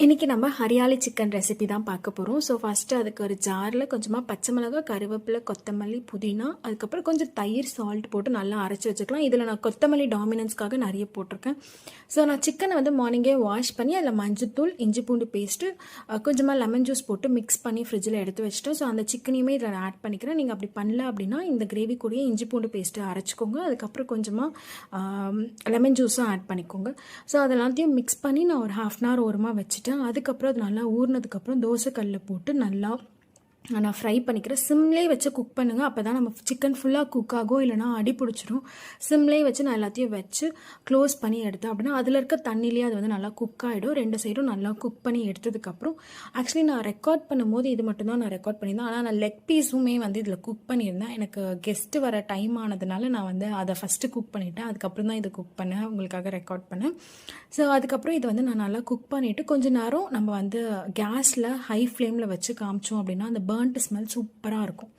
இன்றைக்கி நம்ம hariyali chicken recipe தான் பார்க்க போகிறோம். ஸோ ஃபஸ்ட்டு அதுக்கு ஒரு ஜாரில் கொஞ்சமாக பச்சை மிளகாய், கருவேப்பிலை, கொத்தமல்லி, புதினா, அதுக்கப்புறம் கொஞ்சம் தயிர், சால்ட் போட்டு நல்லா அரைச்சி வச்சுக்கலாம். இதில் நான் கொத்தமல்லி டாமினன்ஸ்க்காக நிறைய போட்டிருக்கேன். ஸோ நான் சிக்கனை வந்து மார்னிங்கே வாஷ் பண்ணி அதில் மஞ்சத்தூள், இஞ்சி பூண்டு பேஸ்ட்டு, கொஞ்சமாக லெமன் ஜூஸ் போட்டு மிக்ஸ் பண்ணி ஃப்ரிட்ஜில் எடுத்து வச்சுட்டேன். ஸோ அந்த சிக்கனையுமே இதில் நான் ஆட் பண்ணிக்கிறேன். நீங்கள் அப்படி பண்ணல அப்படின்னா இந்த கிரேவி கூடயே இஞ்சி பூண்டு பேஸ்ட்டு அரைச்சிக்கோங்க. அதுக்கப்புறம் கொஞ்சமாக லெமன் ஜூஸும் ஆட் பண்ணிக்கோங்க. ஸோ அதெல்லாத்தையும் மிக்ஸ் பண்ணி நான் ஒரு ½ அன் ஹவர் ஓரமாக வச்சுட்டேன். அதுக்கப்புறம் அது நல்லா ஊறினதுக்கப்புறம் தோசைக்கல்லில் போட்டு நல்லா நான் ஃப்ரை பண்ணிக்கிறேன். சிம்லேயே வச்சு குக் பண்ணுங்கள். அப்போ தான் நம்ம சிக்கன் ஃபுல்லாக குக் ஆகும், இல்லைனா அடி பிடிச்சிரும். சிம்லேயே வச்சு நான் எல்லாத்தையும் வச்சு க்ளோஸ் பண்ணி எடுத்தேன் அப்படின்னா அதில் இருக்க தண்ணிலேயே அது வந்து நல்லா குக் ஆகிடும். 2 சைடும் நல்லா குக் பண்ணி எடுத்ததுக்கப்புறம் ஆக்சுவலி நான் ரெக்கார்ட் பண்ணும்போது இது மட்டும்தான் நான் ரெக்கார்ட் பண்ணியிருந்தேன். ஆனால் நான் லெக் பீஸுமே வந்து இதில் குக் பண்ணியிருந்தேன். எனக்கு கெஸ்ட்டு வர டைம் ஆனதுனால நான் வந்து அதை ஃபஸ்ட்டு குக் பண்ணிவிட்டேன். அதுக்கப்புறம் தான் இதை குக் பண்ணேன், உங்களுக்காக ரெக்கார்ட் பண்ணேன். ஸோ அதுக்கப்புறம் இதை வந்து நான் நல்லா குக் பண்ணிவிட்டு கொஞ்சம் நேரம் நம்ம வந்து கேஸில் ஹை ஃப்ளேமில் வச்சு காமிச்சோம் அப்படின்னா அந்த பர்ன்ட் ஸ்மெல் சூப்பராக இருக்கும்.